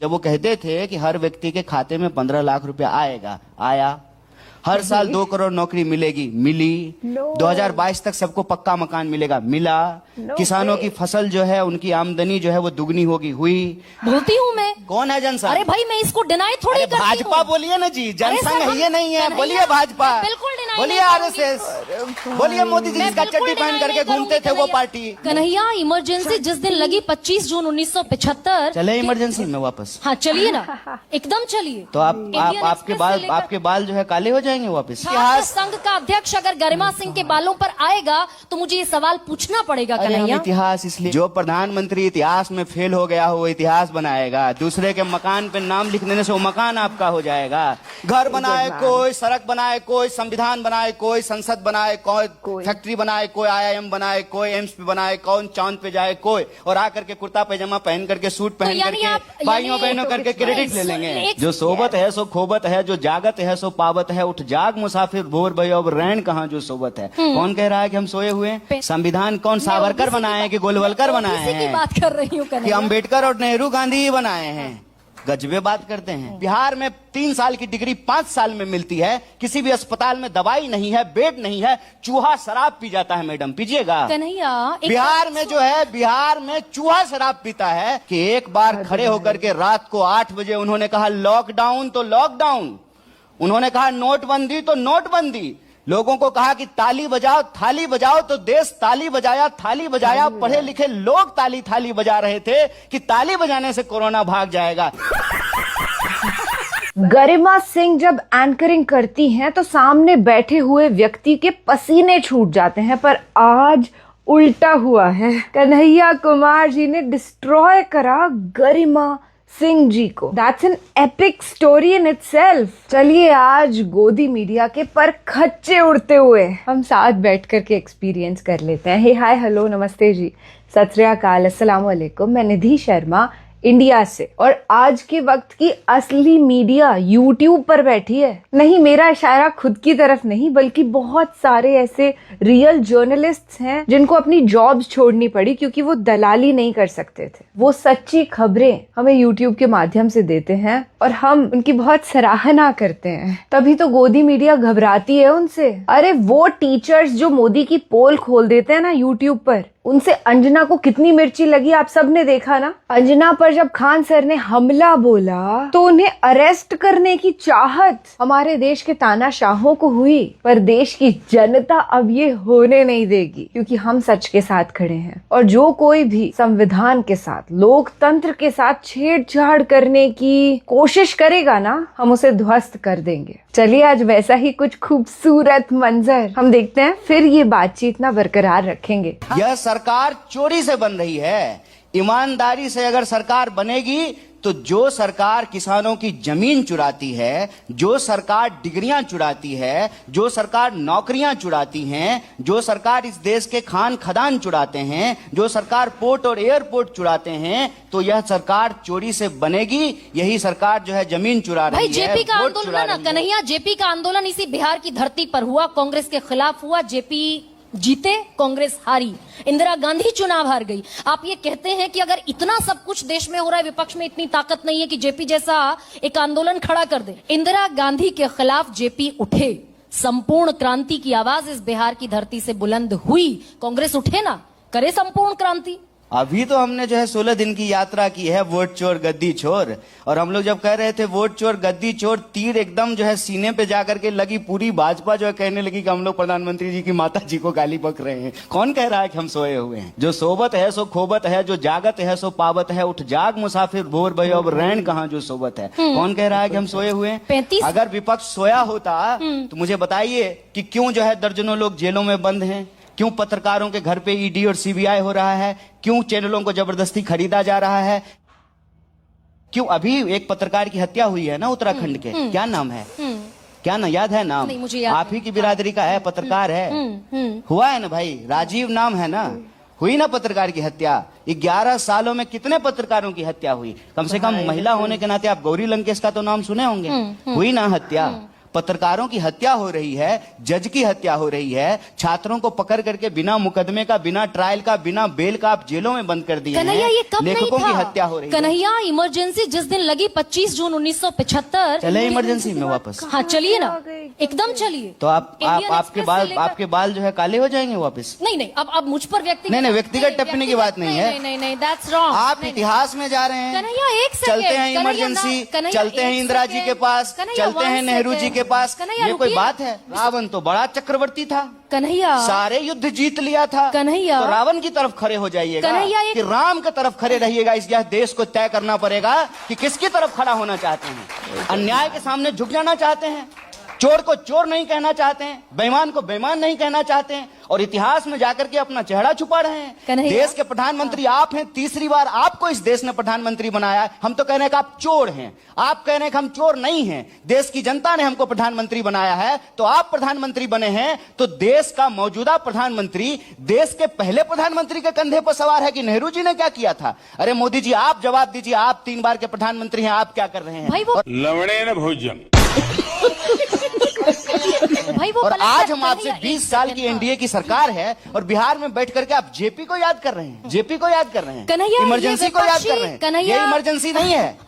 जब वो कहते थे कि हर व्यक्ति के खाते में 15 लाख रुपया आएगा, आया। हर साल 2 करोड़ नौकरी मिलेगी, मिली। 2022 तक सबको पक्का मकान मिलेगा, मिला। किसानों की फसल जो है, उनकी आमदनी जो है वो दुगनी होगी, हुई। बोलती हूँ मैं। कौन है जनसंघ? अरे भाई मैं इसको डिनाई थोड़ी करती हूँ। भाजपा बोलिए ना जी, जनसंघ है ये नहीं है। बोलिए भाजपा, बिल्कुल डिनाई बोलिए आरएसएस, बोलिए मोदी जी जिसका चड्डी पहन करके घूमते थे वो पार्टी। कन्हैया, इमरजेंसी जिस दिन लगी 25 जून 1975। चले इमरजेंसी में वापस? हाँ चलिए ना, एकदम चलिए। तो आपके बाल जो है काले हो जाएंगे वापस। छात्र संघ का अध्यक्ष अगर गरिमा सिंह के बालों पर आएगा तो मुझे ये सवाल पूछना पड़ेगा कन्हैया। इतिहास इसलिए, जो प्रधानमंत्री इतिहास में फेल हो गया हो वो इतिहास बनाएगा। दूसरे के मकान पे नाम लिख देने से वो मकान आपका हो जाएगा। घर बनाए कोई, सड़क बनाए कोई, संविधान बनाए कोई, संसद बनाए कोई, फैक्ट्री बनाए कोई, IIM बनाए कोई, एम्स बनाए कौन, चांद पे जाए कोई, और आकर के कुर्ता पैजामा पहन करके, सूट पहन करके भाइयों बहनों करके क्रेडिट ले लेंगे। जो सोबत है सो खोबत है, जो जागत है सो पावत है। उठ जाग मुसाफिर भोर भई अब रैन कहाँ जो सोबत है। कौन कह रहा है कि हम सोए हुए? संविधान कौन सावरकर बनाए कि गोलवलकर बनाए हैं? बात कर रही हूँ कि अम्बेडकर और नेहरू गांधी ही बनाए हैं? गजबे बात करते हैं। बिहार में 3 साल की डिग्री 5 साल में मिलती है। किसी भी अस्पताल में दवाई नहीं है, बेड नहीं है, चूहा शराब पी जाता है। मैडम पीजिएगा। कन्हैया, बिहार में जो है, बिहार में चूहा शराब पीता है। कि एक बार खड़े होकर के रात को 8 बजे उन्होंने कहा लॉकडाउन तो लॉकडाउन, उन्होंने कहा नोटबंदी तो नोटबंदी, लोगों को कहा कि ताली बजाओ थाली बजाओ, तो देश ताली बजाया थाली बजाया। पढ़े लिखे लोग ताली थाली बजा रहे थे कि ताली बजाने से कोरोना भाग जाएगा। गरिमा सिंह जब एंकरिंग करती हैं तो सामने बैठे हुए व्यक्ति के पसीने छूट जाते हैं, पर आज उल्टा हुआ है। कन्हैया कुमार जी ने डिस्ट्रॉय करा गरिमा सिंह जी को। That's an epic story in itself. चलिए आज गोदी मीडिया के पर खच्चे उड़ते हुए हम साथ बैठ कर के एक्सपीरियंस कर लेते हैं। हे हाय हेलो नमस्ते जी, सत श्री अकाल, अस्सलाम वालेकुम। मैं निधि शर्मा इंडिया से, और आज के वक्त की असली मीडिया यूट्यूब पर बैठी है। नहीं, मेरा इशारा खुद की तरफ नहीं, बल्कि बहुत सारे ऐसे रियल जर्नलिस्ट्स हैं जिनको अपनी जॉब्स छोड़नी पड़ी क्योंकि वो दलाली नहीं कर सकते थे। वो सच्ची खबरें हमें यूट्यूब के माध्यम से देते हैं और हम उनकी बहुत सराहना करते हैं। तभी तो गोदी मीडिया घबराती है उनसे। अरे वो टीचर्स जो मोदी की पोल खोल देते हैं ना यूट्यूब पर, उनसे अंजना को कितनी मिर्ची लगी आप सबने देखा ना। अंजना पर जब खान सर ने हमला बोला तो उन्हें अरेस्ट करने की चाहत हमारे देश के तानाशाहों को हुई, पर देश की जनता अब ये होने नहीं देगी क्योंकि हम सच के साथ खड़े हैं। और जो कोई भी संविधान के साथ, लोकतंत्र के साथ छेड़छाड़ करने की कोशिश करेगा ना, हम उसे ध्वस्त कर देंगे। चलिए आज वैसा ही कुछ खूबसूरत मंजर हम देखते हैं, फिर ये बातचीत ना बरकरार रखेंगे। यह सरकार चोरी से बन रही है। ईमानदारी से अगर सरकार बनेगी तो जो सरकार किसानों की जमीन चुराती है, जो सरकार डिग्रियां चुराती है, जो सरकार नौकरियां चुराती हैं, जो सरकार इस देश के खान खदान चुराते हैं, जो सरकार पोर्ट और एयरपोर्ट चुराते हैं, तो यह सरकार चोरी से बनेगी। यही सरकार जो है जमीन चुरा रही है। भाई जेपी का आंदोलन ना कन्हैया, जेपी का आंदोलन इसी बिहार की धरती पर हुआ, कांग्रेस के खिलाफ हुआ। जेपी जीते, कांग्रेस हारी, इंदिरा गांधी चुनाव हार गई। आप ये कहते हैं कि अगर इतना सब कुछ देश में हो रहा है, विपक्ष में इतनी ताकत नहीं है कि जेपी जैसा एक आंदोलन खड़ा कर दे। इंदिरा गांधी के खिलाफ जेपी उठे, संपूर्ण क्रांति की आवाज इस बिहार की धरती से बुलंद हुई। कांग्रेस उठे ना, करे संपूर्ण क्रांति। अभी तो हमने जो है 16 दिन की यात्रा की है, वोट चोर गद्दी चोर। और हम लोग जब कह रहे थे वोट चोर गद्दी चोर, तीर एकदम जो है सीने पे जाकर के लगी। पूरी भाजपा जो है कहने लगी कि हम लोग प्रधानमंत्री जी की माता जी को गाली बक रहे हैं। कौन कह रहा है कि हम सोए हुए हैं? जो सोबत है सो खोबत है, जो जागत है सो पावत है। उठ जाग मुसाफिर भोर भई अब रैन कहाँ जो सोबत है। कौन कह रहा है कि हम सोए हुए हैं? अगर विपक्ष सोया होता तो मुझे बताइए कि क्यों जो है दर्जनों लोग जेलों में बंद हैं, क्यों पत्रकारों के घर पे ईडी और सीबीआई हो रहा है, क्यों चैनलों को जबरदस्ती खरीदा जा रहा है, क्यों अभी एक पत्रकार की हत्या हुई है ना उत्तराखंड के, क्या नाम है? क्या ना याद है नाम? नहीं, मुझे याद आप ही की बिरादरी का है, पत्रकार है। हुआ है ना भाई, राजीव नाम है ना, हुई ना पत्रकार की हत्या। 11 सालों में कितने पत्रकारों की हत्या हुई? कम से कम महिला होने के नाते आप गौरी लंकेश का तो नाम सुने होंगे। हुई ना हत्या। पत्रकारों की हत्या हो रही है, जज की हत्या हो रही है, छात्रों को पकड़ करके बिना मुकदमे का, बिना ट्रायल का, बिना बेल का आप जेलों में बंद कर दिए कन्हैया हैं। ये कब नहीं लेखकों था? की हत्या हो रही है। कन्हैया इमरजेंसी जिस दिन लगी 25 जून 1975। चले इमरजेंसी में वापस। हाँ चलिए ना, एकदम चलिए। तो इंडियन एक्सप्रेस से लेकर- आपके बाल जो है काले हो जाएंगे वापस। नहीं अब मुझ पर व्यक्तिगत नहीं, व्यक्तिगत टिप्पणी की बात नहीं है। नहीं दैट्स रॉन्ग। आप इतिहास में जा रहे हैं। कन्हैया एक सेकंड, चलते हैं कन्हैया इमरजेंसी, कन्हैया चलते हैं एक इंदिरा जी सेकंड, के पास, कन्हैया चलते हैं one नेहरू जी second, के पास। कन्हैया ये कोई रुकिए। बात है? रावण तो बड़ा चक्रवर्ती था, कन्हैया सारे युद्ध जीत लिया था। कन्हैया। तो रावण की तरफ खड़े हो जाइएगा कन्हैया एक- कि राम की तरफ खड़े रहिएगा। इस यह देश को तय करना पड़ेगा कि किसकी तरफ खड़ा होना चाहते हैं। अन्याय के सामने झुक जाना चाहते हैं, चोर को चोर नहीं कहना चाहते हैं, बेईमान को बेईमान नहीं कहना चाहते हैं, और इतिहास में जाकर के अपना चेहरा छुपा रहे हैं। कन्हैया। देश के प्रधानमंत्री आप हैं, तीसरी बार आपको इस देश ने प्रधानमंत्री बनाया है। हम तो कह रहे हैं कि आप चोर हैं, आप कह रहे हैं कि हम चोर नहीं हैं। देश की जनता ने हमको प्रधानमंत्री बनाया है, तो आप प्रधानमंत्री बने हैं। तो देश का मौजूदा प्रधानमंत्री देश के पहले प्रधानमंत्री के कंधे पर सवार है कि नेहरू जी ने क्या किया था? अरे मोदी जी आप जवाब दीजिए, आप 3 बार के प्रधानमंत्री हैं, आप क्या कर रहे हैं? भाई वो लवणेन भोजन। भाई वो और पलट आज कर हम आपसे कन्हैया 20 एक साल सेकंड, की एनडीए की सरकार है और बिहार में बैठ करके आप जेपी को याद कर रहे हैं, जेपी को याद कर रहे हैं, कन्हैया, इमरजेंसी ये को याद विपक्षी कर रहे हैं। कन्हैया- ये इमरजेंसी नहीं है।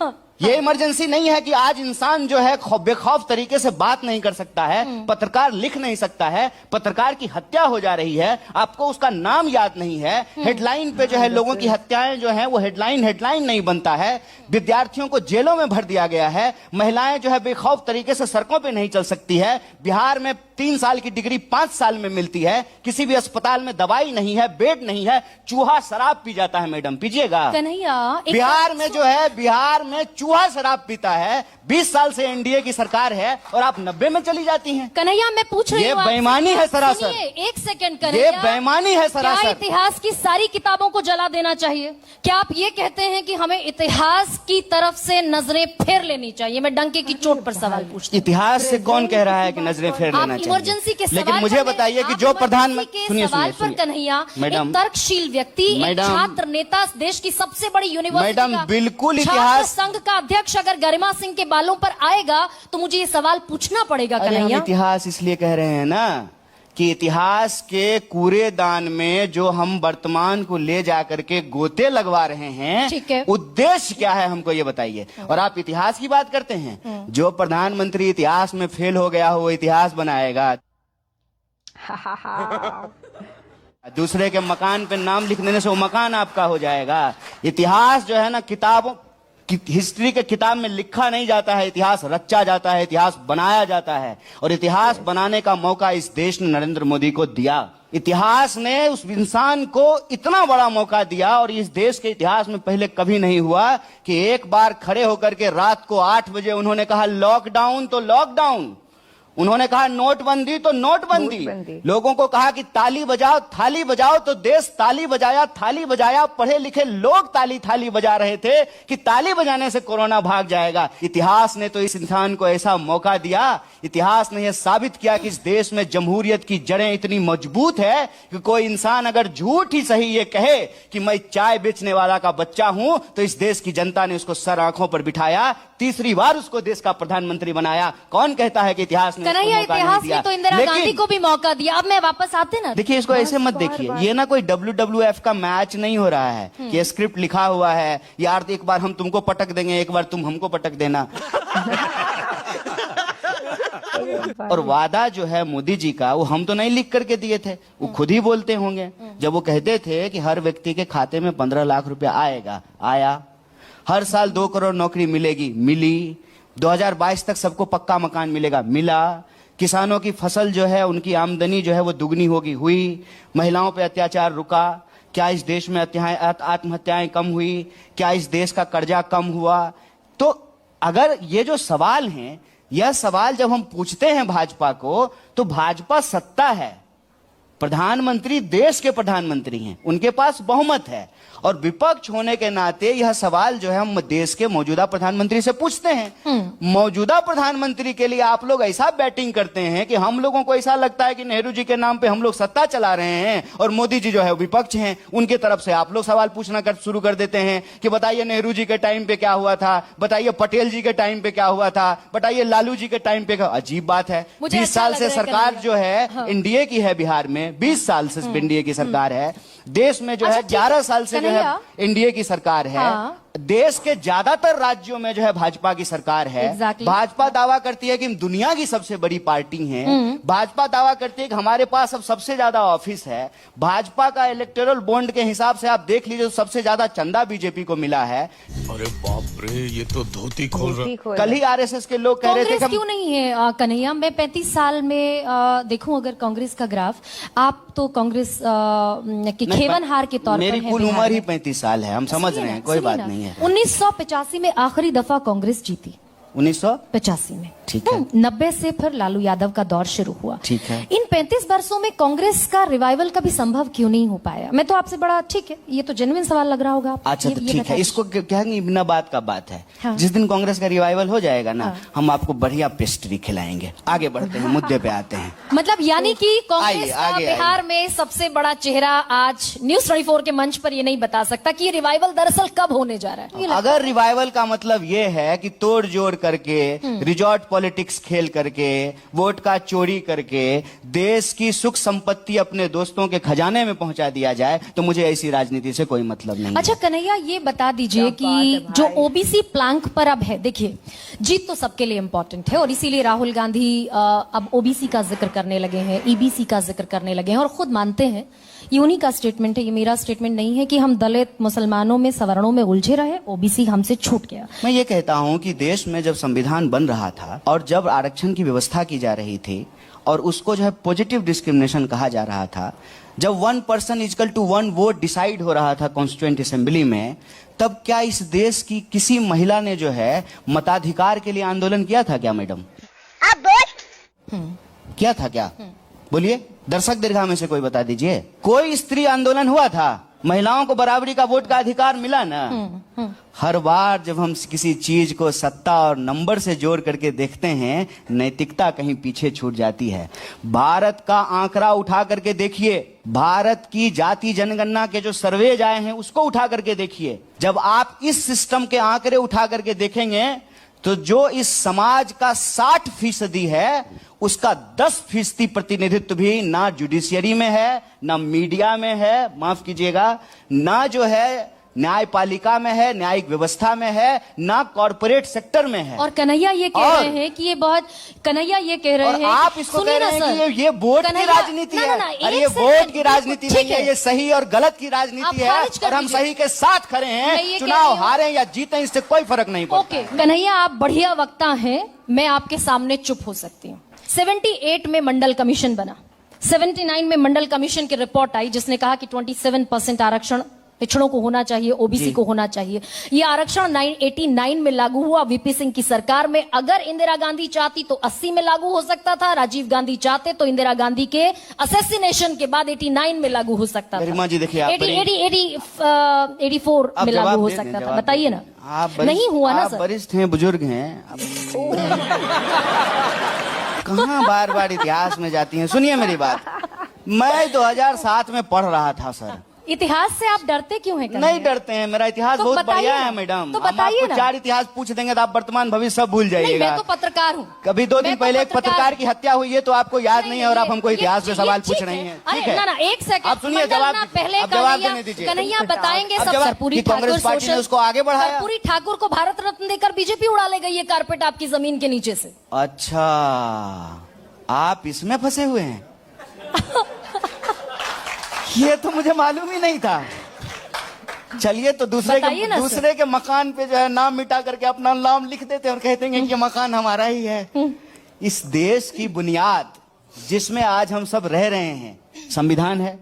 ये इमरजेंसी नहीं है कि आज इंसान जो है बेखौफ तरीके से बात नहीं कर सकता है, पत्रकार लिख नहीं सकता है, पत्रकार की हत्या हो जा रही है, आपको उसका नाम याद नहीं है, हेडलाइन पे जो है लोगों की हत्याएं जो है वो हेडलाइन नहीं बनता है, विद्यार्थियों को जेलों में भर दिया गया है, महिलाएं जो है बेखौफ तरीके से सड़कों पे नहीं चल सकती है, बिहार में 3 साल की डिग्री 5 साल में मिलती है, किसी भी अस्पताल में दवाई नहीं है, बेड नहीं है, चूहा शराब पी जाता है। मैडम पीजिएगा। कन्हैया एक- बिहार में जो है, बिहार में चूहा शराब पीता है। 20 साल से एनडीए की सरकार है और आप 90 में चली जाती हैं। कन्हैया मैं पूछ रही ये हूँ आपसे, बेईमानी है सरासर। सुनिए, एक सेकंड ये कन्हैया, बेईमानी है क्या सरासर। इतिहास की सारी किताबों को जला देना चाहिए? क्या आप ये कहते हैं कि हमें इतिहास की तरफ से नजरें फेर लेनी चाहिए? मैं डंके की चोट पर सवाल पूछती इतिहास से कौन कह रहा है कि नजरें फेर हूँ। लेना आप चाहिए? इमरजेंसी के लेकिन सवाल मुझे पर- बताइए कि आप जो इमरजेंसी प्रधानमंत्री के सुनिए सवाल सुनिए पर कन्हैया, मैडम, एक तर्कशील व्यक्ति, एक मैडम, छात्र नेता, देश की सबसे बड़ी यूनिवर्सिटी मैडम, का बिल्कुल छात्र इतिहास- संघ का अध्यक्ष अगर गरिमा सिंह के बालों पर आएगा तो मुझे ये सवाल पूछना पड़ेगा। अरे हम कन्हैया इतिहास इसलिए कह रहे हैं ना कि इतिहास के कूड़ेदान में जो हम वर्तमान को ले जाकर के गोते लगवा रहे हैं, ठीक है। उद्देश्य क्या है हमको ये बताइए। और आप इतिहास की बात करते हैं। जो प्रधानमंत्री इतिहास में फेल हो गया हो वो इतिहास बनाएगा। दूसरे के मकान पे नाम लिख देने से वो मकान आपका हो जाएगा। इतिहास जो है ना, किताबों हिस्ट्री के किताब में लिखा नहीं जाता है, इतिहास रचा जाता है, इतिहास बनाया जाता है। और इतिहास बनाने का मौका इस देश ने नरेंद्र मोदी को दिया। इतिहास ने उस इंसान को इतना बड़ा मौका दिया और इस देश के इतिहास में पहले कभी नहीं हुआ कि एक बार खड़े होकर के रात को 8 बजे उन्होंने कहा लॉकडाउन तो लॉकडाउन, उन्होंने कहा नोटबंदी तो नोटबंदी, लोगों को कहा कि ताली बजाओ थाली बजाओ, तो देश ताली बजाया थाली बजाया। पढ़े लिखे लोग ताली थाली बजा रहे थे कि ताली बजाने से कोरोना भाग जाएगा। इतिहास ने तो इस इंसान को ऐसा मौका दिया, इतिहास ने यह साबित किया कि इस देश में जमहूरियत की जड़ें इतनी मजबूत है कि कोई इंसान अगर झूठ ही सही ये कहे कि मैं चाय बेचने वाला का बच्चा हूं, तो इस देश की जनता ने उसको सर आंखों पर बिठाया, तीसरी बार उसको देश का प्रधानमंत्री बनाया। कौन कहता है कि इतिहास ने कन्हैया इतिहास ने तो इंदिरा गांधी को भी मौका दिया। अब मैं वापस आते ना, देखिए इसको ऐसे मत देखिए, ये ना कोई WWF का मैच नहीं हो रहा है कि ये स्क्रिप्ट लिखा हुआ है, यार एक बार हम तुमको पटक देंगे, एक बार तुम हमको पटक देना। और वादा जो है मोदी जी का, वो हम तो नहीं लिख करके दिए थे, वो खुद ही बोलते होंगे। जब वो कहते थे कि हर व्यक्ति के खाते में 15 लाख रुपया आएगा, आया। हर साल 2 करोड़ नौकरी मिलेगी, मिली। 2022 तक सबको पक्का मकान मिलेगा, मिला। किसानों की फसल जो है, उनकी आमदनी जो है वो दुगनी होगी, हुई। महिलाओं पे अत्याचार रुका। क्या इस देश में आत्महत्याएं कम हुई? क्या इस देश का कर्जा कम हुआ? तो अगर ये जो सवाल हैं, यह सवाल जब हम पूछते हैं भाजपा को, तो भाजपा सत्ता है, प्रधानमंत्री देश के प्रधानमंत्री हैं, उनके पास बहुमत है, और विपक्ष होने के नाते यह सवाल जो है हम देश के मौजूदा प्रधानमंत्री से पूछते हैं। मौजूदा प्रधानमंत्री के लिए आप लोग ऐसा बैटिंग करते हैं कि हम लोगों को ऐसा लगता है कि नेहरू जी के नाम पे हम लोग सत्ता चला रहे हैं और मोदी जी जो है विपक्ष हैं, उनके तरफ से आप लोग सवाल पूछना शुरू कर देते हैं कि बताइए नेहरू जी के टाइम पे क्या हुआ था, बताइए पटेल जी के टाइम पे क्या हुआ था, बताइए लालू जी के टाइम पे क्या। अजीब बात है, 20 साल से सरकार जो है एनडीए की है बिहार में, 20 साल से एनडीए की सरकार है, देश में जो है 11 साल से जो है एनडीए की सरकार है। देश के ज्यादातर राज्यों में जो है भाजपा की सरकार है। भाजपा दावा करती है कि हम दुनिया की सबसे बड़ी पार्टी हैं। भाजपा दावा करती है कि हमारे पास अब सबसे ज्यादा ऑफिस है। भाजपा का इलेक्टोरल बॉन्ड के हिसाब से आप देख लीजिए, सबसे ज्यादा चंदा बीजेपी को मिला है। अरे बाप रे, ये तो धोती खोल रहा। कल ही आरएसएस के लोग कह रहे थे कांग्रेस क्यों नहीं है कन्हैया? मैं 35 साल में देखूं अगर कांग्रेस का ग्राफ, आप तो कांग्रेस के खेवनहार के तौर पर मेरी हैं कुल बिहार उम्र ही में। 35 साल है, हम समझ रहे हैं, कोई बात नहीं है। 1985 में आखिरी दफा कांग्रेस जीती, 1985 में। ठीक है। 90 से फिर लालू यादव का दौर शुरू हुआ। ठीक है। इन 35 वर्षों में कांग्रेस का रिवाइवल कभी संभव क्यों नहीं हो पाया? मैं तो आपसे बड़ा, ठीक है, ये तो जेन्युइन सवाल लग रहा होगा आपको। अच्छा तो ठीक है, इसको कहेंगे बिना बात का बात है। हाँ। जिस दिन कांग्रेस का रिवाइवल हो जाएगा ना, हम आपको बढ़िया पेस्ट्री खिलाएंगे। आगे बढ़ते हैं, मुद्दे पे आते हैं। मतलब यानी कि कांग्रेस आइए, का आगे बिहार में सबसे बड़ा चेहरा आज न्यूज 24 के मंच पर ये नहीं बता सकता कि ये रिवाइवल दरअसल कब होने जा रहा है। ये अगर रिवाइवल का मतलब ये है कि तोड़ जोड़ करके, रिजॉर्ट पॉलिटिक्स खेल करके, वोट का चोरी करके देश की सुख संपत्ति अपने दोस्तों के खजाने में पहुंचा दिया जाए, तो मुझे ऐसी राजनीति से कोई मतलब नहीं। अच्छा कन्हैया, ये बता दीजिए कि जो ओबीसी प्लैंक पर अब है, देखिए जीत तो सबके लिए इंपॉर्टेंट है और इसीलिए राहुल गांधी अब ओबीसी का जिक्र करने लगे हैं, ईबीसी का जिक्र करने लगे हैं और खुद मानते हैं, ये उन्हीं का स्टेटमेंट है, ये मेरा स्टेटमेंट नहीं है, कि हम दलित मुसलमानों में, सवर्णों में उलझे रहे, ओबीसी हमसे छूट गया। मैं ये कहता हूं कि देश में जब संविधान बन रहा था और जब आरक्षण की व्यवस्था की जा रही थी और उसको जो है पॉजिटिव डिस्क्रिमिनेशन कहा जा रहा था, जब 1 person equal to 1 vote decide हो रहा था कॉन्स्टिट्यूएंट असेंबली में, तब क्या इस देश की किसी महिला ने जो है मताधिकार के लिए आंदोलन किया था क्या मैडम? किया था क्या? बोलिए, दर्शक दीर्घा में से कोई बता दीजिए। कोई स्त्री आंदोलन हुआ था? महिलाओं को बराबरी का वोट का अधिकार मिला ना? हर बार जब हम किसी चीज को सत्ता और नंबर से जोड़ करके देखते हैं, नैतिकता कहीं पीछे छूट जाती है। भारत का आंकड़ा उठा करके देखिए, भारत की जाति जनगणना के जो सर्वे आए हैं उसको उठा करके देखिए। जब आप इस सिस्टम के आंकड़े उठा करके देखेंगे तो जो इस समाज का 60% है, उसका 10% प्रतिनिधित्व भी ना जुडिशियरी में है, ना मीडिया में है, माफ कीजिएगा, ना जो है न्यायपालिका में है, न्यायिक व्यवस्था में है, ना कॉर्पोरेट सेक्टर में है। और कन्हैया ये कह रहे हैं कि ये बहुत, कन्हैया ये कह रहे हैं, आप इसको कह रहे हैं कि ये वोट की राजनीति है। अरे ये वोट की राजनीति नहीं है, ये सही और गलत की राजनीति है और हम सही के साथ खड़े हैं। चुनाव हारे या जीते इससे कोई फर्क नहीं पड़ता। ओके कन्हैया, आप बढ़िया वक्ता हैं, मैं आपके सामने चुप हो सकती हूँ। 78 में मंडल कमीशन बना, 79 में मंडल कमीशन की रिपोर्ट आई जिसने कहा कि 27% आरक्षण पिछड़ों को होना चाहिए, ओबीसी को होना चाहिए। ये आरक्षण 89 में लागू हुआ वीपी सिंह की सरकार में। अगर इंदिरा गांधी चाहती तो 80 में लागू हो सकता था, राजीव गांधी चाहते तो इंदिरा गांधी के असैसिनेशन के बाद 89 में लागू हो सकता था। गरिमा जी देखिए, 84 में लागू हो सकता था। बताइए ना, नहीं हुआ ना सर? वरिष्ठ हैं, बुजुर्ग हैं, कहाँ बार बार इतिहास में जाती हैं। सुनिए मेरी बात, मैं 2007 में पढ़ रहा था सर। इतिहास से आप डरते क्यों हैं? नहीं डरते हैं, मेरा इतिहास तो बहुत बढ़िया ना, है मैडम। तो हम बताइए आपको ना। 4 इतिहास पूछ देंगे तो आप वर्तमान भविष्य सब भूल जाइएगा। मैं तो पत्रकार हूँ। कभी 2 दिन मैं तो पहले एक पत्रकार की हत्या हुई है तो आपको याद नहीं है और आप हमको ये- इतिहास पे सवाल पूछ ठीक रही हैं। अरे ठीक है, ना ना, एक सेकंड आप सुनिए, जवाब पहले अब जवाब देने दीजिए। कन्हैया बताएंगे अब सब। जवाब कर्पूरी कि कांग्रेस ठाकुर पार्टी ने उसको आगे बढ़ाया। कर्पूरी ठाकुर को भारत रत्न देकर बीजेपी उड़ा ले गई है कारपेट आपकी जमीन के नीचे से। अच्छा, आप इसमें फंसे हुए हैं? ये तो मुझे मालूम ही नहीं था। चलिए, तो दूसरे के मकान पे जो है नाम मिटा करके अपना नाम लिख देते हैं और कहते हैं कि मकान हमारा ही है। इस देश की बुनियाद जिसमें आज हम सब रह रहे हैं, संविधान है।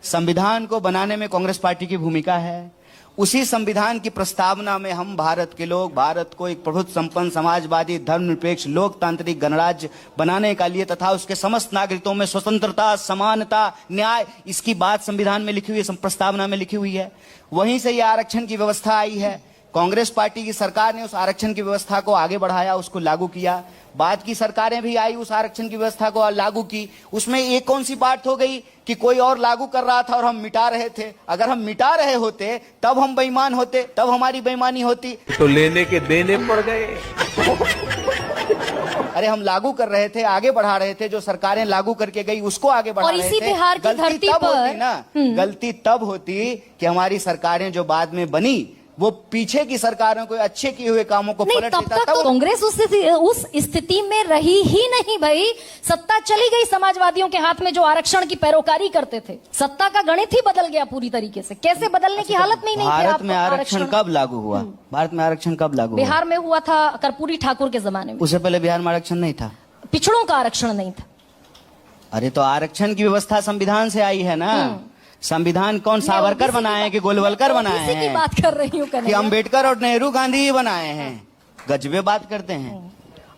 संविधान को बनाने में कांग्रेस पार्टी की भूमिका है। उसी संविधान की प्रस्तावना में हम भारत के लोग भारत को एक प्रभुत्व संपन्न समाजवादी धर्मनिरपेक्ष लोकतांत्रिक गणराज्य बनाने का लिए तथा उसके समस्त नागरिकों में स्वतंत्रता समानता न्याय इसकी बात संविधान में लिखी हुई है, प्रस्तावना में लिखी हुई है। वहीं से यह आरक्षण की व्यवस्था आई है। कांग्रेस पार्टी की सरकार ने उस आरक्षण की व्यवस्था को आगे बढ़ाया, उसको लागू किया। बाद की सरकारें भी आई, उस आरक्षण की व्यवस्था को लागू की। उसमें एक कौन सी बात हो गई कि कोई और लागू कर रहा था और हम मिटा रहे थे। अगर हम मिटा रहे होते तब हम बेईमान होते, तब हमारी बेईमानी होती। तो लेने के देने पड़ गए। अरे हम लागू कर रहे थे, आगे बढ़ा रहे थे। जो सरकारें लागू करके गई उसको आगे बढ़ा और रहे इसी थे। बिहार की गलती धरती तब पर होती ना, गलती तब होती कि हमारी सरकारें जो बाद में बनी वो पीछे की सरकारों को अच्छे किए हुए कामों को नहीं, पलट तब देता। तक तो कांग्रेस उस स्थिति में रही ही नहीं भाई। सत्ता चली गई समाजवादियों के हाथ में जो आरक्षण की पैरोकारी करते थे। सत्ता का गणित ही बदल गया पूरी तरीके से। कैसे बदलने की हालत में ही नहीं थे भारत आप। में आरक्षण कब लागू हुआ? भारत में आरक्षण कब लागू हुआ? बिहार में हुआ था कर्पूरी ठाकुर के जमाने में। उससे पहले बिहार में आरक्षण नहीं था, पिछड़ों का आरक्षण नहीं था। अरे तो आरक्षण की व्यवस्था संविधान से आई है ना। संविधान कौन सावरकर बनाए हैं कि गोलवलकर बनाए इसी की हैं? बात कर रही हूँ कि अंबेडकर और नेहरू गांधी ही बनाए हैं? गजबे बात करते हैं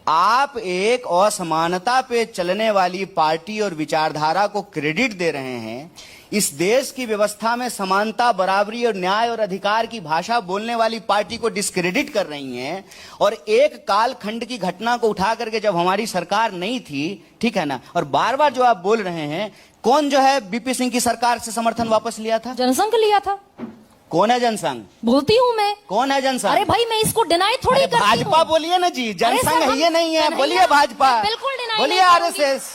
आप। एक असमानता पे चलने वाली पार्टी और विचारधारा को क्रेडिट दे रहे हैं। इस देश की व्यवस्था में समानता बराबरी और न्याय और अधिकार की भाषा बोलने वाली पार्टी को डिस्क्रेडिट कर रही हैं। और एक कालखंड की घटना को उठा करके जब हमारी सरकार नहीं थी, ठीक है ना, और बार बार जो आप बोल रहे हैं, कौन जो है बीपी सिंह की सरकार से समर्थन वापस लिया था? जनसंघ लिया था। कौन है जनसंघ? बोलती हूँ मैं। कौन है जनसंघ? अरे भाई मैं इसको डिनाई थोड़ी करती हूँ। भाजपा बोलिए ना जी, जनसंघ सर, है ये नहीं है। बोलिए भाजपा, बिल्कुल डिनाई बोलिए नहीं करूंगी। आरएसएस,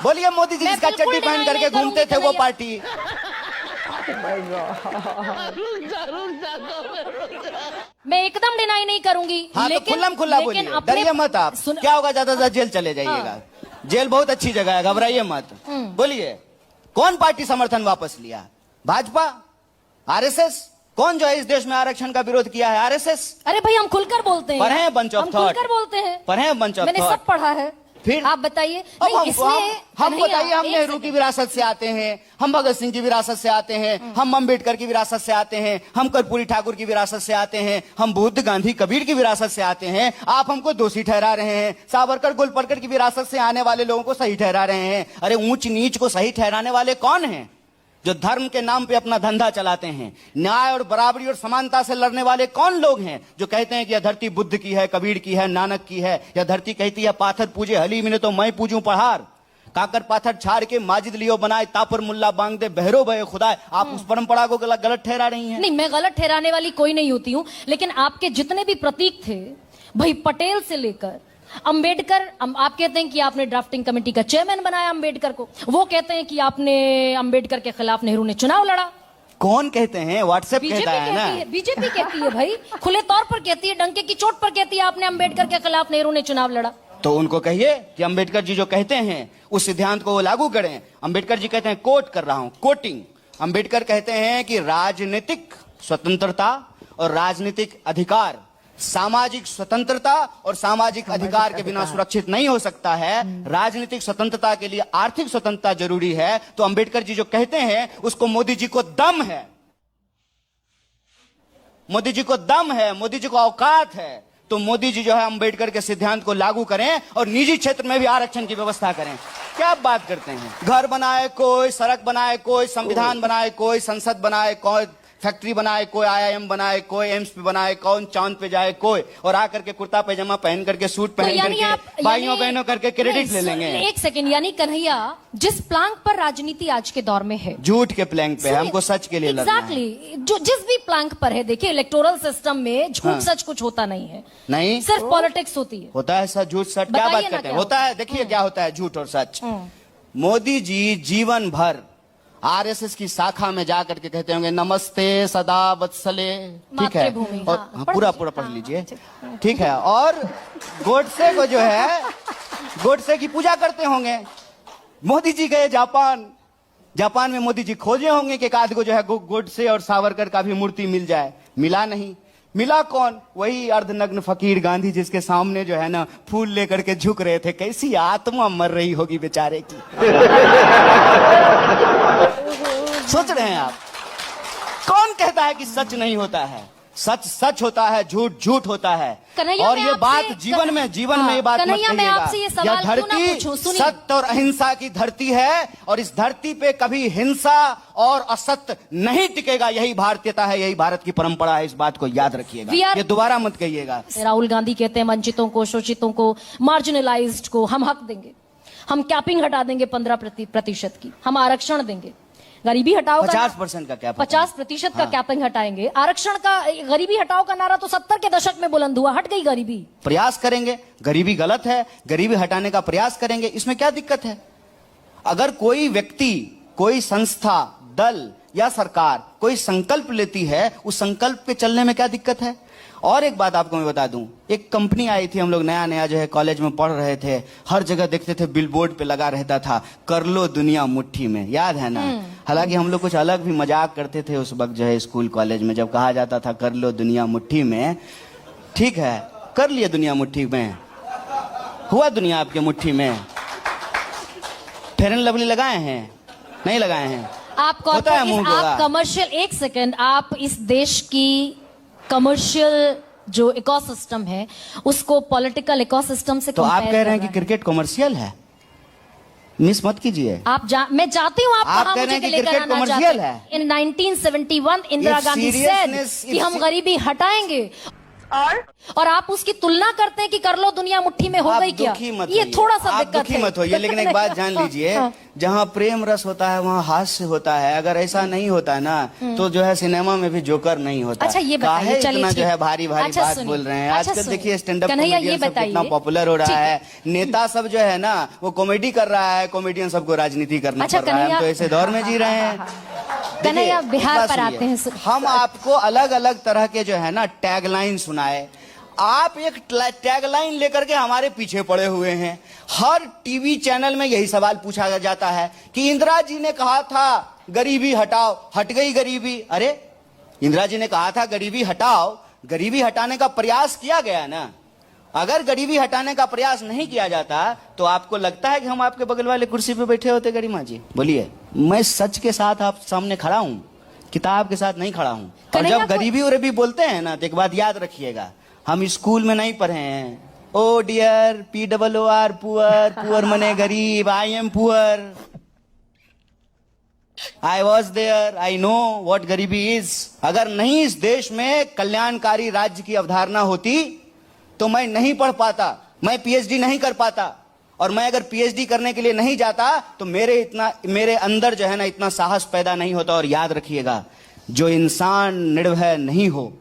बोलिए मोदी जी मैं जिसका बिल्कुल चड्डी पहन डिनाई करके नहीं घूमते थे करूंगी वो कन्हैया। पार्टी। मैं एकदम डिनाई नहीं करूंगी। हाँ तो खुल्लम खुल्ला बोलिए, डरिए मत आप। क्या होगा, ज्यादा से ज्यादा जेल चले जाइएगा। जेल बहुत अच्छी जगह है, घबराइए मत। बोलिए कौन पार्टी समर्थन वापस लिया? भाजपा, आरएसएस? कौन जो है इस देश में आरक्षण का विरोध किया है? आरएसएस। अरे भाई हम खुलकर बोलते हैं। पढ़े हैं बंच ऑफ हम थॉट, खुलकर बोलते हैं। पढ़े हैं बंच ऑफ मैंने थॉट। सब पढ़ा है। फिर आप बताइए। अब नहीं, इसमें हम कन्हैया, बताइए, हम एक नेहरू की सेकंड। विरासत से आते हैं, हम भगत सिंह की विरासत से आते हैं, हम अंबेडकर की विरासत से आते हैं, हम कर्पूरी ठाकुर की विरासत से आते हैं, हम बुद्ध गांधी कबीर की विरासत से आते हैं। आप हमको दोषी ठहरा रहे हैं। सावरकर गोलवलकर की विरासत से आने वाले लोगों को सही ठहरा रहे हैं। अरे ऊंच नीच को सही ठहराने वाले कौन हैं? जो धर्म के नाम पे अपना धंधा चलाते हैं। न्याय और बराबरी और समानता से लड़ने वाले कौन लोग हैं? जो कहते हैं कि यह धरती बुद्ध की है, कबीर की है, नानक की है। यह धरती कहती है पाथर पूजे हली मिने तो मैं पूजूं पहाड़। काकर पाथर छाड़ के माजिद लियो बनाए, तापर मुल्ला बांग दे बहरो बहे खुदा। आप उस परंपरा को गलत ठहरा रही हैं। नहीं, मैं गलत ठहराने वाली कोई नहीं होती हूँ। लेकिन आपके जितने भी प्रतीक थे भाई, पटेल से लेकर अंबेडकर, आप कहते हैं कि आपने ड्राफ्टिंग कमेटी का चेयरमैन बनाया अंबेडकर को। वो कहते हैं कि आपने अंबेडकर के खिलाफ नेहरू ने चुनाव लड़ा। कौन कहते हैं? व्हाट्सएप कहता है ना। बीजेपी कहती है भाई, खुले तौर पर कहती है, डंके की चोट पर कहती है आपने अंबेडकर के खिलाफ नेहरू ने चुनाव लड़ा। तो उनको कहिए कि अंबेडकर जी जो कहते हैं उस सिद्धांत को वो लागू करें। अंबेडकर जी कहते हैं, कोट कर रहा हूं, कोटिंग। अंबेडकर कहते हैं कि राजनीतिक स्वतंत्रता और राजनीतिक अधिकार सामाजिक स्वतंत्रता और सामाजिक अधिकार के बिना सुरक्षित नहीं हो सकता है। राजनीतिक स्वतंत्रता के लिए आर्थिक स्वतंत्रता जरूरी है। तो अंबेडकर जी जो कहते हैं उसको मोदी जी को दम है, मोदी जी को दम है, मोदी जी को औकात है। तो मोदी जी जो है अंबेडकर के सिद्धांत को लागू करें और निजी क्षेत्र में भी आरक्षण की व्यवस्था करें। क्या बात करते हैं? घर बनाए कोई, सड़क बनाए कोई, संविधान बनाए कोई, संसद बनाए कोई, फैक्ट्री बनाए कोई, आईआईएम बनाए कोई, एम्स पे बनाए कौन, चांद पे जाए कोई, और आकर के कुर्ता पैजामा पहन करके सूट पहन करके भाइयों बहनों करके क्रेडिट ले लेंगे। एक सेकंड, यानी कन्हैया जिस प्लांक पर राजनीति आज के दौर में है, झूठ के प्लैंक पे, हमको सच के लिए लड़ना है। एग्जैक्टली, जो जिस भी प्लांक पर है, देखिए इलेक्टोरल सिस्टम में झूठ सच कुछ होता नहीं है। नहीं, सिर्फ पॉलिटिक्स होती है। होता है सच झूठ सच। क्या बात करते हैं? होता है, देखिए क्या होता है झूठ और सच। मोदी जी जीवन भर आरएसएस की शाखा में जाकर के कहते होंगे नमस्ते सदा वत्सले, ठीक है, और हाँ, पूरा पढ़ लीजिए, ठीक है। और गोडसे को जो है, गोडसे की पूजा करते होंगे। मोदी जी गए जापान, जापान में मोदी जी खोजे होंगे कि एक आध को जो है गोडसे और सावरकर का भी मूर्ति मिल जाए। मिला नहीं। मिला कौन? वही अर्धनग्न फकीर गांधी, जिसके सामने जो है ना फूल लेकर के झुक रहे थे। कैसी आत्मा मर रही होगी बेचारे की। सोच रहे हैं आप? कौन कहता है कि सच नहीं होता है? सच सच होता है, झूठ झूठ होता है। कन्हैया, और मैं ये आपसे- बात जीवन में ये बात मत कन्हैया, मैं कहिएगा। आपसे ये सवाल यह क्यों ना धरती पूछूं? सुनिए। सत्य और अहिंसा की धरती है, और इस धरती पे कभी हिंसा और असत्य नहीं टिकेगा। यही भारतीयता है, यही भारत की परंपरा है। इस बात को याद रखिएगा, ये दोबारा मत कहिएगा। राहुल गांधी कहते हैं वंचितों को, शोषितों को, मार्जिनलाइज्ड को हम हक देंगे, हम कैपिंग हटा देंगे 15% की, हम आरक्षण देंगे, गरीबी हटाओ 50% का कैप, 50% का कैपिंग हटाएंगे, आरक्षण का, गरीबी हटाओ का नारा तो 70 के दशक में बुलंद हुआ, हट गई गरीबी। प्रयास करेंगे, गरीबी गलत है, गरीबी हटाने का प्रयास करेंगे, इसमें क्या दिक्कत है? अगर कोई व्यक्ति, कोई संस्था, दल या सरकार कोई संकल्प लेती है, उस संकल्प पे चलने में क्या दिक्कत है? और एक बात आपको मैं बता दूं, एक कंपनी आई थी, हम लोग नया नया जो है कॉलेज में पढ़ रहे थे, हर जगह देखते थे बिलबोर्ड पे लगा रहता था, कर लो दुनिया मुट्ठी में, याद है ना? हालांकि हम लोग कुछ अलग भी मजाक करते थे उस वक्त जो है स्कूल कॉलेज में, जब कहा जाता था कर लो दुनिया मुट्ठी में। ठीक है, कर लिए दुनिया मुट्ठी में, हुआ दुनिया आपके मुट्ठी में? फेयर एंड लवली लगाए हैं? नहीं लगाए हैं? आप होता है मुंह आप गोगा। कमर्शियल, एक सेकंड, आप इस देश की कमर्शियल जो इकोसिस्टम है उसको पॉलिटिकल इकोसिस्टम से तो आप compare कह रहे हैं कर कि क्रिकेट कॉमर्शियल है? मिस मत कीजिए। मैं चाहती हूँ आप आप कहाँ कह मुझे रहे हैं कि लेकर क्रिकेट आना commercial चाहते हैं। है? इन 1971 Indira If Gandhi seriousness- said कि हम गरीबी हटाएंगे, और आप उसकी तुलना करते हैं कि कर लो दुनिया मुट्ठी में हो आप गई क्या? दुखी मत ये होइए। थोड़ा सा आप दिक्कत दुखी है। मत होइए, लेकिन एक बात जान लीजिए, हाँ। जहाँ प्रेम रस होता है वहाँ हास्य होता है। अगर ऐसा नहीं होता ना तो जो है सिनेमा में भी जोकर नहीं होता। अच्छा, ये बताइए, काहे चलिए इतना ठीक। जो है भारी भारी अच्छा, बात सुनिए। बोल रहे हैं? अच्छा, आजकल सुनिए। देखिए स्टैंड अप कन्हैया, ये कॉमेडियन सब कितना बताइए। पॉपुलर हो ठीक रहा है। है। नेता सब जो है ना वो कॉमेडी कर रहा है, कॉमेडियन सबको राजनीति करना अच्छा, पड़ रहा है। हम कन्हैया- तो ऐसे दौर में जी रहे हैं। कन्हैया, देखिए, बिहार एक बात पर सुनिए, आते हैं। हम आपको अलग अलग तरह के जो है ना टैगलाइन सुनाए, आप एक टैगलाइन लेकर के हमारे पीछे पड़े हुए हैं। हर टीवी चैनल में यही सवाल पूछा जाता है कि इंदिरा जी ने कहा था गरीबी हटाओ, हट गई गरीबी। अरे, इंदिरा जी ने कहा था गरीबी हटाओ, गरीबी हटाने का प्रयास किया गया ना? अगर गरीबी हटाने का प्रयास नहीं किया जाता तो आपको लगता है कि हम आपके बगल वाले कुर्सी पे बैठे होते? गरिमा जी बोलिए। मैं सच के साथ आप सामने खड़ा हूं, किताब के साथ नहीं खड़ा हूं। और कन्हैया जब गरीबी और भी बोलते हैं ना तो एक बात याद रखिएगा, हम स्कूल में नहीं पढ़े हैं। Oh dear, POOR, poor, poor मने गरीब, I am poor, I was there, I know what गरीबी इज। अगर नहीं इस देश में कल्याणकारी राज्य की अवधारणा होती तो मैं नहीं पढ़ पाता, मैं PhD नहीं कर पाता। और मैं अगर PhD करने के लिए नहीं जाता तो मेरे अंदर जो है ना इतना साहस पैदा नहीं होता। और याद रखिएगा, जो इंसान निर्भय नहीं हो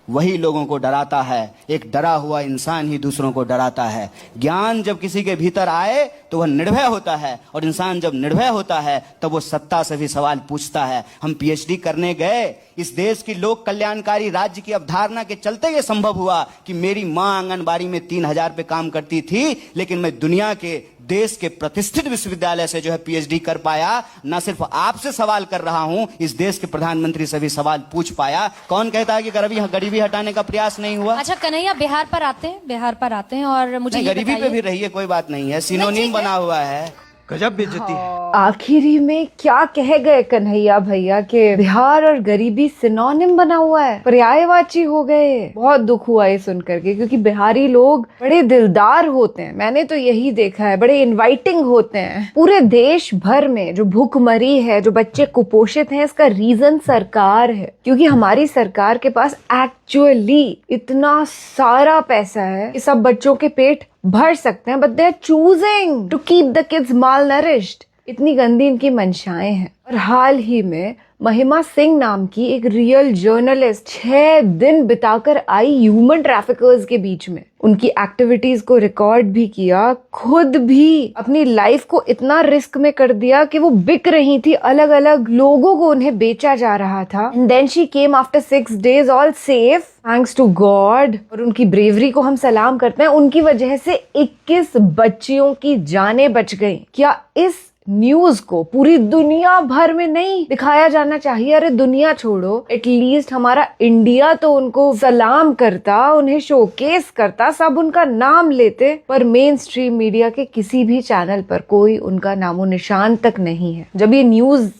वही लोगों को डराता है। एक डरा हुआ इंसान ही दूसरों को डराता है। ज्ञान जब किसी के भीतर आए तो वह निर्भय होता है, और इंसान जब निर्भय होता है तब वो सत्ता से भी सवाल पूछता है। हम PhD करने गए, इस देश की लोक कल्याणकारी राज्य की अवधारणा के चलते ये संभव हुआ कि मेरी मां आंगनबाड़ी में 3000 पे काम करती थी, लेकिन मैं दुनिया के देश के प्रतिष्ठित विश्वविद्यालय से जो है PhD कर पाया। ना सिर्फ आपसे सवाल कर रहा हूं, इस देश के प्रधानमंत्री से भी सवाल पूछ पाया। कौन कहता है कि गरीबी हटाने का प्रयास नहीं हुआ? अच्छा कन्हैया, बिहार पर आते हैं और मुझे ये गरीबी पे बताइए- भी रहिए, कोई बात नहीं है, सिनोनिम बना हुआ है। गजब बेइज्जती है। आखिरी में क्या कह गए कन्हैया भैया के बिहार और गरीबी सिनोनिम बना हुआ है, पर्यायवाची हो गए। बहुत दुख हुआ ये सुन करके, क्योंकि बिहारी लोग बड़े दिलदार होते हैं, मैंने तो यही देखा है, बड़े इनवाइटिंग होते हैं। पूरे देश भर में जो भूखमरी है, जो बच्चे कुपोषित हैं, इसका रीजन सरकार है, क्योंकि हमारी सरकार के पास एक्चुअली इतना सारा पैसा है कि सब बच्चों के पेट भर सकते हैं, but they are choosing to keep the kids malnourished. इतनी गंदी इनकी मंशाएं हैं। और हाल ही में महिमा सिंह नाम की एक रियल जर्नलिस्ट 6 दिन बिताकर आई ह्यूमन ट्रैफिकर्स के बीच में, उनकी एक्टिविटीज को रिकॉर्ड भी किया, खुद भी अपनी लाइफ को इतना रिस्क में कर दिया कि वो बिक रही थी, अलग अलग लोगों को उन्हें बेचा जा रहा था। And then she came after 6 days all safe thanks to God. और उनकी ब्रेवरी को हम सलाम करते हैं। उनकी वजह से 21 बच्चियों की जानें बच गई। क्या इस न्यूज को पूरी दुनिया भर में नहीं दिखाया जाना चाहिए? अरे दुनिया छोड़ो, एटलीस्ट हमारा इंडिया तो उनको सलाम करता, उन्हें शोकेस करता, सब उनका नाम लेते। पर मेन स्ट्रीम मीडिया के किसी भी चैनल पर कोई उनका नामो निशान तक नहीं है। जब ये न्यूज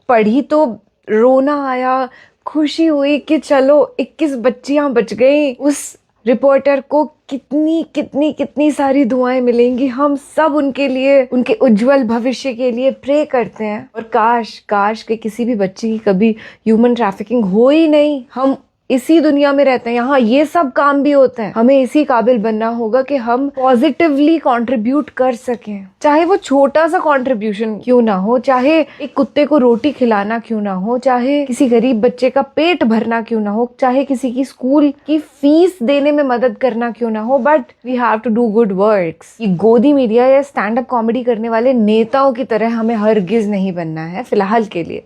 पढ़ी तो रोना आया, खुशी हुई कि चलो 21 बच्चियां बच गई। उस रिपोर्टर को कितनी कितनी कितनी सारी दुआएं मिलेंगी। हम सब उनके लिए, उनके उज्जवल भविष्य के लिए प्रे करते हैं। और काश काश कि किसी भी बच्ची की कभी ह्यूमन ट्रैफिकिंग हो ही नहीं। हम इसी दुनिया में रहते हैं, यहाँ ये सब काम भी होते हैं। हमें इसी काबिल बनना होगा कि हम पॉजिटिवली कंट्रीब्यूट कर सकें, चाहे वो छोटा सा कंट्रीब्यूशन क्यों ना हो, चाहे एक कुत्ते को रोटी खिलाना क्यों ना हो, चाहे किसी गरीब बच्चे का पेट भरना क्यों ना हो, चाहे किसी की स्कूल की फीस देने में मदद करना क्यों ना हो, but we have to do good works. ये गोदी मीडिया या स्टैंड अप कॉमेडी करने वाले नेताओं की तरह हमें हरगिज नहीं बनना है। फिलहाल के लिए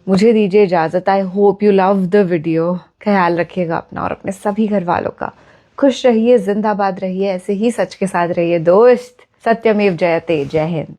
मुझे दीजिए इजाजत। I hope you love the video. ख्याल रखिएगा अपना और अपने सभी घर वालों का। खुश रहिए, जिंदाबाद रहिए, ऐसे ही सच के साथ रहिए दोस्त। सत्यमेव जयते। जय हिंद।